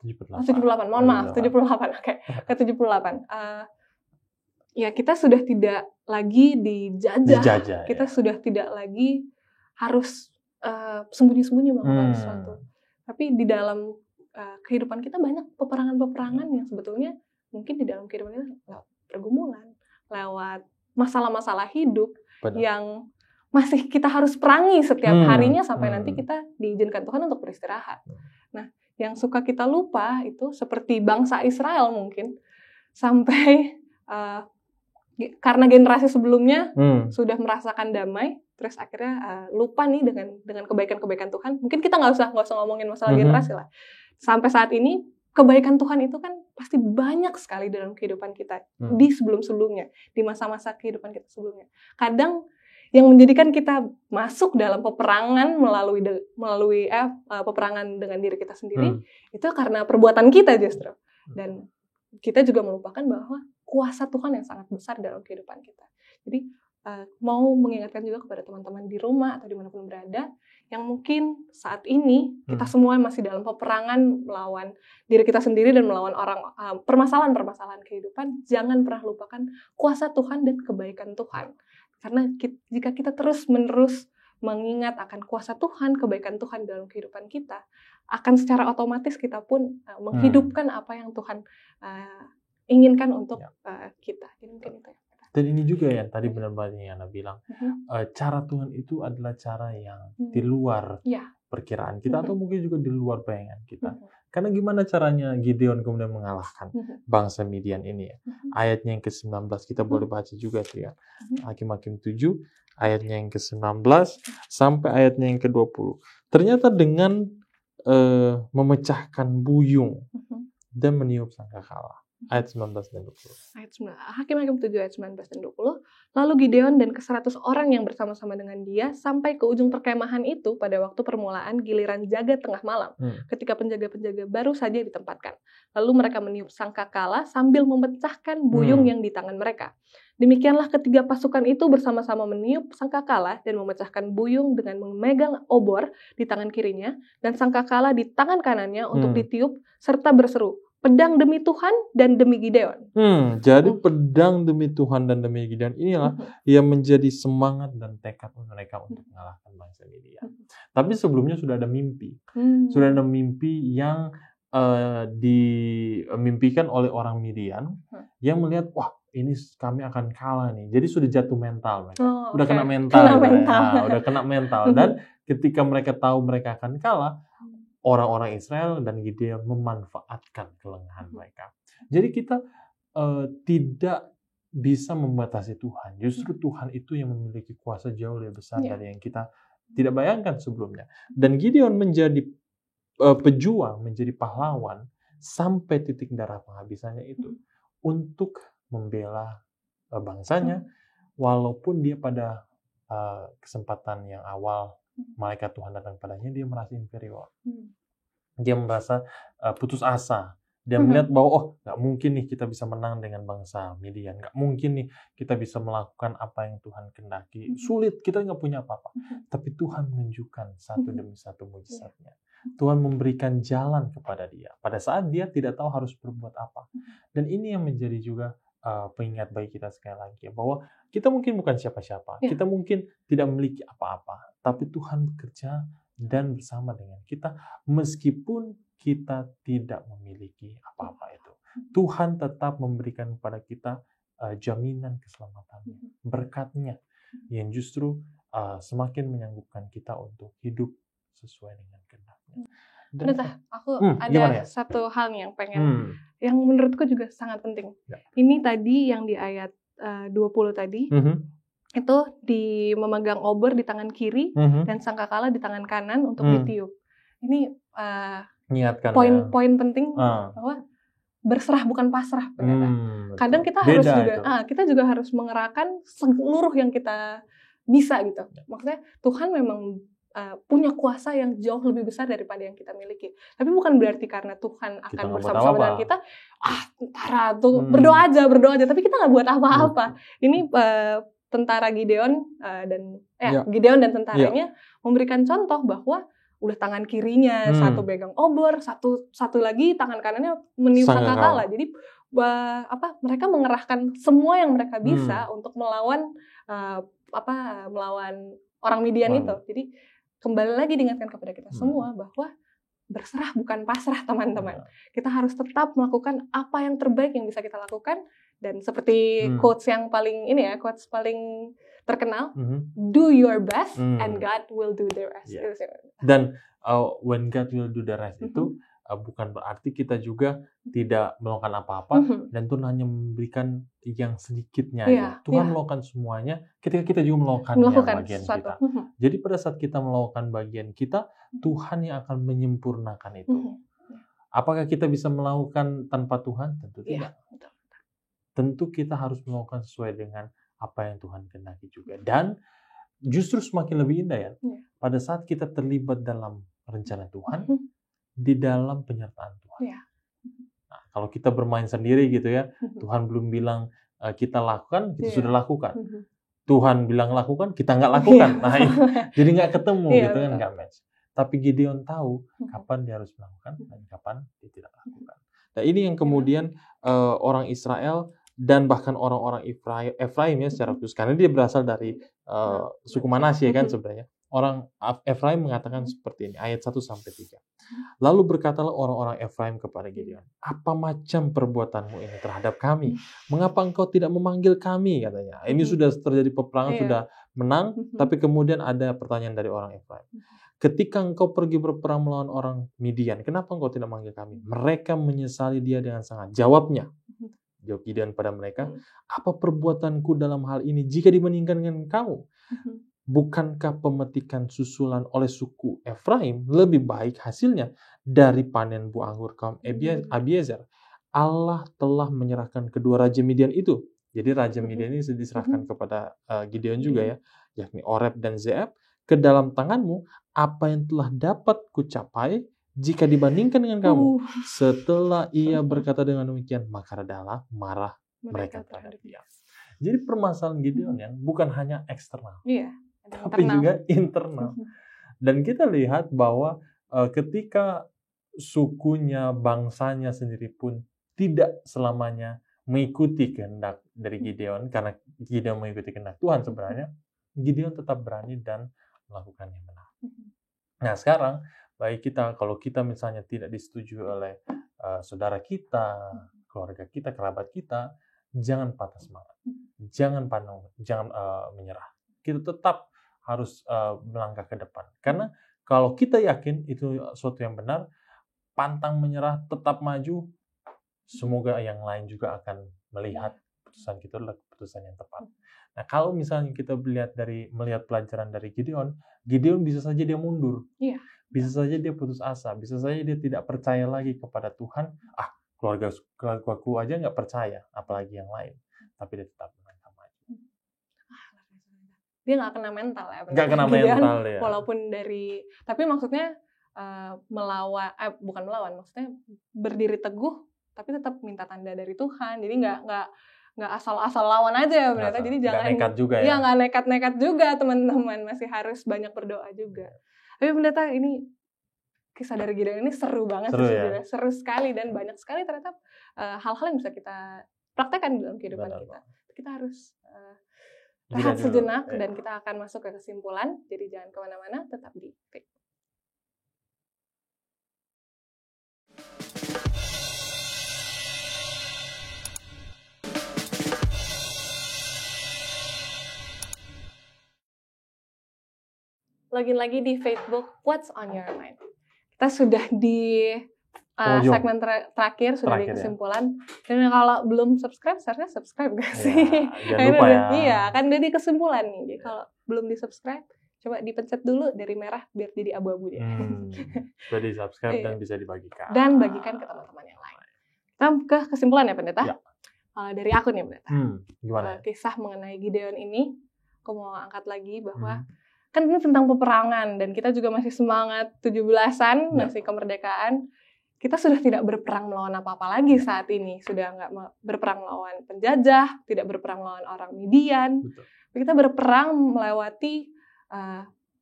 Ini 78. Mohon maaf, 78. Oke. Ke-78. Ya, kita sudah tidak lagi dijajah. Kita sudah tidak lagi harus sembunyi-sembunyi melakukan sesuatu. Tapi di dalam kehidupan kita banyak peperangan-peperangan yang sebetulnya mungkin di dalam kehidupan kita lewat pergumulan, lewat masalah-masalah hidup yang masih kita harus perangi setiap harinya sampai nanti kita diizinkan Tuhan untuk beristirahat. Nah, yang suka kita lupa itu seperti bangsa Israel mungkin sampai karena generasi sebelumnya sudah merasakan damai, terus akhirnya lupa nih dengan kebaikan-kebaikan Tuhan. Mungkin kita nggak usah ngomongin masalah generasi lah. Sampai saat ini kebaikan Tuhan itu kan pasti banyak sekali dalam kehidupan kita di sebelum-sebelumnya, di masa-masa kehidupan kita sebelumnya. Kadang yang menjadikan kita masuk dalam peperangan melalui peperangan dengan diri kita sendiri itu karena perbuatan kita justru. Dan kita juga melupakan bahwa kuasa Tuhan yang sangat besar dalam kehidupan kita. Jadi mau mengingatkan juga kepada teman-teman di rumah atau dimanapun berada, yang mungkin saat ini kita semua masih dalam peperangan melawan diri kita sendiri dan melawan permasalahan-permasalahan kehidupan, jangan pernah lupakan kuasa Tuhan dan kebaikan Tuhan. Karena jika kita terus-menerus mengingat akan kuasa Tuhan, kebaikan Tuhan dalam kehidupan kita, akan secara otomatis kita pun menghidupkan apa yang Tuhan inginkan untuk kita. Jadi mungkin itu ya. Dan ini juga yang tadi benar-benar yang Yana bilang, cara Tuhan itu adalah cara yang di luar perkiraan kita atau mungkin juga di luar bayangan kita. Karena gimana caranya Gideon kemudian mengalahkan bangsa Midian ini ya? Ayatnya yang ke-19 kita boleh baca juga sih ya. Hakim-Hakim 7 ayatnya yang ke-19 sampai ayatnya yang ke-20. Ternyata dengan memecahkan buyung dan meniup sangkakala. Ayat 19 dan 20. Hakim-Hakim 7 ayat 19 dan 20. Lalu Gideon dan ke-100 orang yang bersama-sama dengan dia sampai ke ujung perkemahan itu pada waktu permulaan giliran jaga tengah malam, ketika penjaga-penjaga baru saja ditempatkan. Lalu mereka meniup sangkakala sambil memecahkan buyung yang di tangan mereka. Demikianlah ketiga pasukan itu bersama-sama meniup sangkakala dan memecahkan buyung dengan memegang obor di tangan kirinya dan sangkakala di tangan kanannya untuk ditiup serta berseru, pedang demi Tuhan dan demi Gideon. Jadi pedang demi Tuhan dan demi Gideon inilah yang menjadi semangat dan tekad mereka untuk mengalahkan bangsa Midian. Tapi sebelumnya sudah ada mimpi. Sudah ada mimpi yang dimimpikan oleh orang Midian yang melihat, wah ini kami akan kalah nih. Jadi sudah jatuh mental mereka. Udah kena mental. Udah kena mental. Dan ketika mereka tahu mereka akan kalah, orang-orang Israel dan Gideon memanfaatkan kelengahan mereka. Jadi kita tidak bisa membatasi Tuhan. Justru Tuhan itu yang memiliki kuasa jauh lebih besar dari yang kita tidak bayangkan sebelumnya. Dan Gideon menjadi pejuang, menjadi pahlawan sampai titik darah penghabisannya itu untuk membela bangsanya, walaupun dia pada kesempatan yang awal malaikat Tuhan datang padanya, dia merasa inferior. Dia merasa putus asa. Dia melihat bahwa, oh nggak mungkin nih kita bisa menang dengan bangsa Midian. Nggak mungkin nih kita bisa melakukan apa yang Tuhan kehendaki. Sulit, kita nggak punya apa-apa. Tapi Tuhan menunjukkan satu demi satu mujizatnya. Tuhan memberikan jalan kepada dia. Pada saat dia tidak tahu harus berbuat apa. Dan ini yang menjadi juga pengingat bagi kita sekali lagi. Bahwa kita mungkin bukan siapa-siapa. Kita mungkin tidak memiliki apa-apa. Tapi Tuhan bekerja dan bersama dengan kita. Meskipun kita tidak memiliki apa-apa itu. Tuhan tetap memberikan kepada kita jaminan keselamatannya, berkatnya, yang justru semakin menyanggupkan kita untuk hidup sesuai dengan kehendaknya. Aku ada satu hal yang pengen, yang menurutku juga sangat penting. Ini tadi yang di ayat 20 tadi, itu memegang obor di tangan kiri dan sangkakala di tangan kanan untuk ditiup. Ini poin penting bahwa berserah bukan pasrah. Kadang kita harus kita juga harus mengerahkan seluruh yang kita bisa gitu. Maksudnya Tuhan memang punya kuasa yang jauh lebih besar daripada yang kita miliki. Tapi bukan berarti karena Tuhan akan bersama-sama dengan kita, tentara tuh berdoa aja. Tapi kita nggak buat apa-apa. Ini tentara Gideon Gideon dan tentaranya memberikan contoh bahwa udah tangan kirinya satu pegang obor, satu lagi tangan kanannya meniup sangkakala. Jadi mereka mengerahkan semua yang mereka bisa untuk melawan orang Midian itu. Jadi kembali lagi diingatkan kepada kita semua bahwa berserah bukan pasrah, teman-teman. Kita harus tetap melakukan apa yang terbaik yang bisa kita lakukan. Dan seperti quotes yang paling terkenal, do your best and God will do the rest. Dan when God will do the rest itu bukan berarti kita juga tidak melakukan apa-apa dan Tuhan hanya memberikan yang sedikitnya. Tuhan melakukan semuanya ketika kita juga melakukan bagian kita. Jadi pada saat kita melakukan bagian kita, Tuhan yang akan menyempurnakan itu. Apakah kita bisa melakukan tanpa Tuhan? Tentu tidak. Tentu kita harus melakukan sesuai dengan apa yang Tuhan kehendaki juga. Dan justru semakin lebih indah ya, pada saat kita terlibat dalam rencana Tuhan, di dalam penyertaan Tuhan. Nah, kalau kita bermain sendiri gitu ya, Tuhan belum bilang kita lakukan, kita sudah lakukan. Tuhan bilang lakukan, kita nggak lakukan. Nah, jadi nggak ketemu gitu kan, nggak match. Tapi Gideon tahu kapan dia harus melakukan dan kapan dia tidak lakukan. Nah, ini yang kemudian orang Israel dan bahkan orang-orang Efraim ya secara khusus, karena dia berasal dari suku Manasye kan sebenarnya. Orang Efraim mengatakan seperti ini, ayat 1-3. Lalu berkatalah orang-orang Efraim kepada Gideon, apa macam perbuatanmu ini terhadap kami? Mengapa engkau tidak memanggil kami? Katanya. Ini sudah terjadi peperangan, sudah menang, tapi kemudian ada pertanyaan dari orang Efraim. Ketika engkau pergi berperang melawan orang Midian, kenapa engkau tidak memanggil kami? Mereka menyesali dia dengan sangat. Jawab Gideon pada mereka, apa perbuatanku dalam hal ini jika dibandingkan dengan kamu? Bukankah pemetikan susulan oleh suku Efraim lebih baik hasilnya dari panen buah anggur kaum Abiezer? Allah telah menyerahkan kedua raja Midian itu. Jadi raja Midian ini diserahkan kepada Gideon juga ya, yakni Oreb dan Zeeb, ke dalam tanganmu. Apa yang telah dapat kucapai jika dibandingkan dengan kamu? Setelah ia berkata dengan demikian, maka radalah marah mereka terhadap dia. Jadi permasalahan Gideon yang bukan hanya eksternal, tapi juga internal. Dan kita lihat bahwa ketika sukunya, bangsanya sendiri pun tidak selamanya mengikuti kehendak dari Gideon, karena Gideon mengikuti kehendak Tuhan sebenarnya, Gideon tetap berani dan melakukan yang benar. Nah sekarang Baik kita, kalau kita misalnya tidak disetujui oleh saudara kita, keluarga kita, kerabat kita, jangan patah semangat, jangan menyerah. Kita tetap harus melangkah ke depan. Karena kalau kita yakin itu suatu yang benar, pantang menyerah, tetap maju, semoga yang lain juga akan melihat keputusan kita adalah keputusan yang tepat. Nah, kalau misalnya kita melihat pelajaran dari Gideon bisa saja dia mundur. Iya. Bisa saja dia putus asa, bisa saja dia tidak percaya lagi kepada Tuhan. Keluargaku aja nggak percaya, apalagi yang lain. Tapi dia tetap melangkah maju. Dia nggak kena mental ya. Nggak kena mental ya. Walaupun tapi maksudnya bukan melawan, maksudnya berdiri teguh, tapi tetap minta tanda dari Tuhan. Jadi nggak asal-asal lawan aja ya pendeta. Jadi jangan nekat juga ya. Iya, nggak nekat-nekat juga teman-teman, masih harus banyak berdoa juga. Tapi pendeta, ini kisah dari Gideon ini seru banget sih, seru sekali, dan banyak sekali ternyata hal-hal yang bisa kita praktekkan dalam kehidupan kita. Kita harus rehat sejenak dan kita akan masuk ke kesimpulan. Jadi jangan kemana-mana, tetap di Faith. Lagi-lagi di Facebook, What's on Your Mind? Kita sudah di segmen terakhir, sudah di kesimpulan. Ya. Dan kalau belum subscribe, seharusnya subscribe gak sih? Ya, jangan lupa ya. Iya, kan udah di kesimpulan nih. Jadi kalau belum di subscribe, coba dipencet dulu dari merah biar jadi abu-abu deh. Sudah di subscribe dan bisa dibagikan. Dan bagikan ke teman-teman yang lain. Kita ke kesimpulan ya pendeta? Ya. Dari aku nih pendeta. Gimana? Kisah mengenai Gideon ini, aku mau angkat lagi bahwa kan ini tentang peperangan, dan kita juga masih semangat 17-an, masih kemerdekaan. Kita sudah tidak berperang melawan apa-apa lagi saat ini. Sudah nggak berperang melawan penjajah, tidak berperang melawan orang Midian. Betul. Kita berperang melewati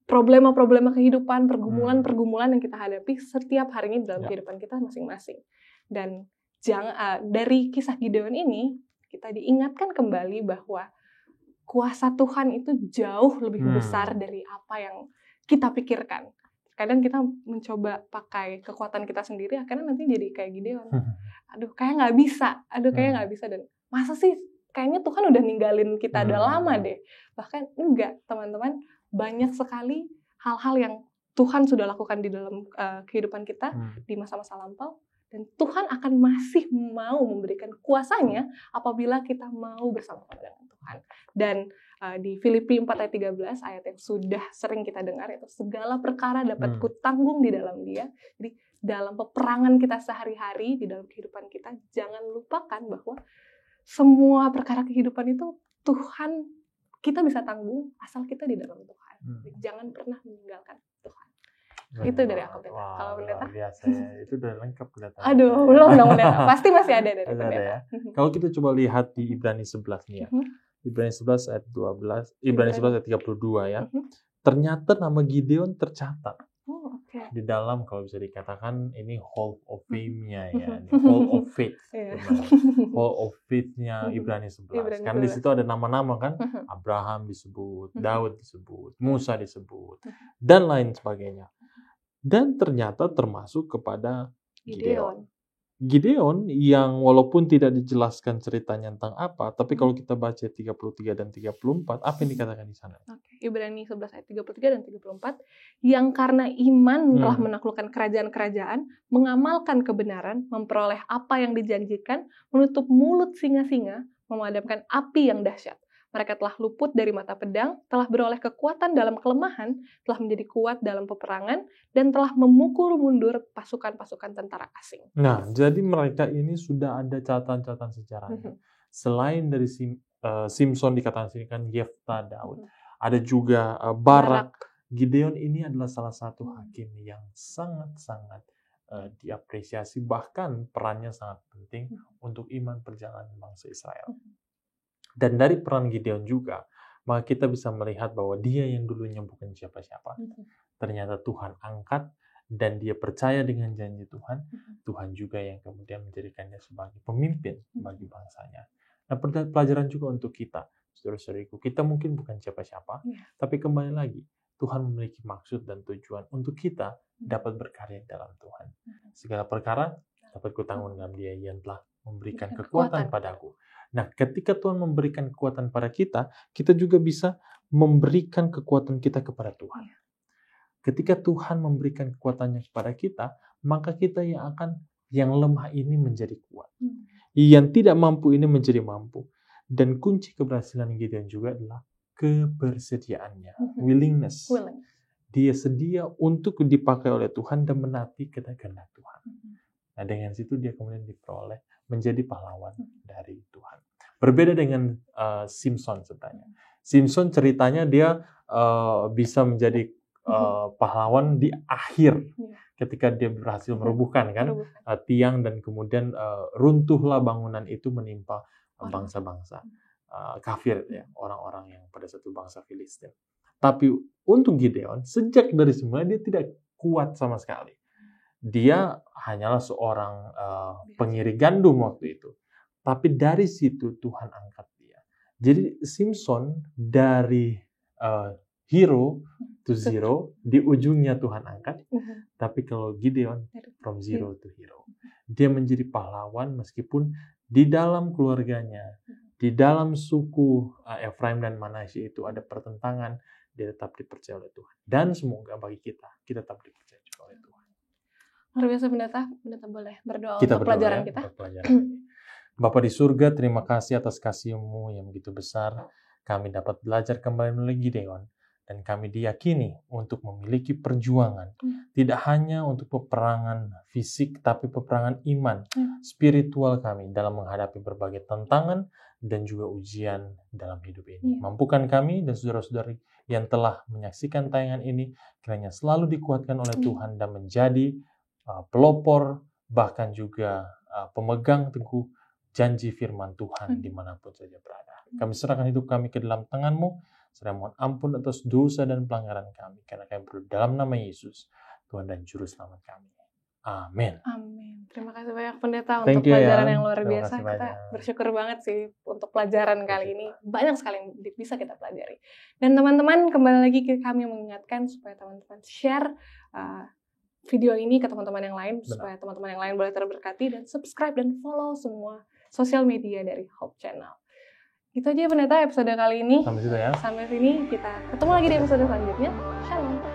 problema-problema kehidupan, pergumulan-pergumulan yang kita hadapi setiap harinya dalam kehidupan kita masing-masing. Dan dari kisah Gideon ini, kita diingatkan kembali bahwa kuasa Tuhan itu jauh lebih besar dari apa yang kita pikirkan. Kadang kita mencoba pakai kekuatan kita sendiri, akhirnya nanti jadi kayak Gideon. Aduh, kayak nggak bisa. Dan masa sih, kayaknya Tuhan udah ninggalin kita udah lama deh. Bahkan enggak, teman-teman. Banyak sekali hal-hal yang Tuhan sudah lakukan di dalam kehidupan kita di masa-masa lampau. Dan Tuhan akan masih mau memberikan kuasanya apabila kita mau bersama-sama dengan Tuhan. Dan di Filipi 4 ayat 13, ayat yang sudah sering kita dengar, yaitu segala perkara dapat kutanggung di dalam Dia. Jadi dalam peperangan kita sehari-hari, di dalam kehidupan kita, jangan lupakan bahwa semua perkara kehidupan itu Tuhan, kita bisa tanggung asal kita di dalam Tuhan. Jadi, jangan pernah meninggalkan Tuhan. Itu dari aku, pendeta. Kalau pendeta? Biasa ya. Itu udah lengkap pendeta. Aduh, belum dong pendeta. Pasti masih ada dari pendeta. Ya. Kalau kita coba lihat di Ibrani 11 nih ya. Ibrani 11 ayat 12, Ibrani 11 ayat 32 ya. Ternyata nama Gideon tercatat. Di dalam, kalau bisa dikatakan ini Hall of Fame-nya ya. Hall of Faith. Hall of Faith-nya Ibrani 11. Karena di situ ada nama-nama kan. Abraham disebut, Daud disebut, Musa disebut, dan lain sebagainya. Dan ternyata termasuk kepada Gideon yang walaupun tidak dijelaskan ceritanya tentang apa, tapi kalau kita baca 33 dan 34, apa yang dikatakan di sana? Ibrani 11 ayat 33 dan 34, yang karena iman telah menaklukkan kerajaan-kerajaan, mengamalkan kebenaran, memperoleh apa yang dijanjikan, menutup mulut singa-singa, memadamkan api yang dahsyat. Mereka telah luput dari mata pedang, telah beroleh kekuatan dalam kelemahan, telah menjadi kuat dalam peperangan, dan telah memukul mundur pasukan-pasukan tentara asing. Nah, jadi mereka ini sudah ada catatan-catatan sejarahnya. Selain dari Simpson dikatakan sini kan Yefta, Daud. Ada juga Barak. Gideon ini adalah salah satu hakim yang sangat-sangat diapresiasi, bahkan perannya sangat penting untuk iman perjalanan bangsa Israel. Dan dari peran Gideon juga, maka kita bisa melihat bahwa dia yang dulunya bukan siapa-siapa, ternyata Tuhan angkat, dan dia percaya dengan janji Tuhan. Tuhan juga yang kemudian menjadikannya sebagai pemimpin bagi bangsanya. Nah, pelajaran juga untuk kita, saudara-saudariku, kita mungkin bukan siapa-siapa, tapi kembali lagi, Tuhan memiliki maksud dan tujuan untuk kita dapat berkarya dalam Tuhan. Segala perkara dapat kutanggung dalam Dia yang telah memberikan kekuatan padaku. Nah, ketika Tuhan memberikan kekuatan pada kita, kita juga bisa memberikan kekuatan kita kepada Tuhan. Ketika Tuhan memberikan kekuatannya kepada kita, maka kita yang lemah ini menjadi kuat. Yang tidak mampu ini menjadi mampu. Dan kunci keberhasilan Gideon juga adalah kebersediaannya, willingness. Dia sedia untuk dipakai oleh Tuhan dan menaati kehendak Tuhan. Nah, dengan situ dia kemudian diperoleh menjadi pahlawan dari Tuhan. Berbeda dengan Simpson sebenarnya. Simpson ceritanya dia bisa menjadi pahlawan di akhir ketika dia berhasil merubuhkan tiang dan kemudian runtuhlah bangunan itu menimpa bangsa-bangsa kafir, ya, orang-orang yang pada satu bangsa Filistin. Tapi untuk Gideon, sejak dari semula dia tidak kuat sama sekali. Dia hanyalah seorang pengiri gandum waktu itu. Tapi dari situ Tuhan angkat dia. Jadi Simpson dari hero to zero, di ujungnya Tuhan angkat. Tapi kalau Gideon, from zero to hero. Dia menjadi pahlawan meskipun di dalam keluarganya, di dalam suku Efraim dan Manasye itu ada pertentangan, dia tetap dipercaya oleh Tuhan. Dan semoga bagi kita tetap dipercaya juga oleh Tuhan. Luar biasa, Pendeta boleh berdoa untuk pelajaran kita. Bapa di surga, terima kasih atas kasih-Mu yang begitu besar. Kami dapat belajar kembali melalui Gideon. Dan kami diyakini untuk memiliki perjuangan. Tidak hanya untuk peperangan fisik, tapi peperangan iman, spiritual kami dalam menghadapi berbagai tantangan dan juga ujian dalam hidup ini. Mampukan kami dan saudara-saudari yang telah menyaksikan tayangan ini, kiranya selalu dikuatkan oleh Tuhan dan menjadi pelopor, bahkan juga pemegang teguh janji firman Tuhan dimanapun saja berada. Kami serahkan hidup kami ke dalam tangan-Mu. Saya mohon ampun atas dosa dan pelanggaran kami, karena kami berdoa dalam nama Yesus, Tuhan dan Juru Selamat kami. Amin. Amin. Terima kasih banyak Pendeta untuk pelajaran yang luar biasa. Kita bersyukur banget sih untuk pelajaran kali ini. Banyak sekali yang bisa kita pelajari. Dan teman-teman, kembali lagi kami mengingatkan supaya teman-teman share video ini ke teman-teman yang lain, supaya teman-teman yang lain boleh terberkati, dan subscribe dan follow semua sosial media dari Hope Channel. Itu aja Pendeta episode kali ini. Sampai situ ya. Sampai sini, kita ketemu lagi di episode selanjutnya. Shalom.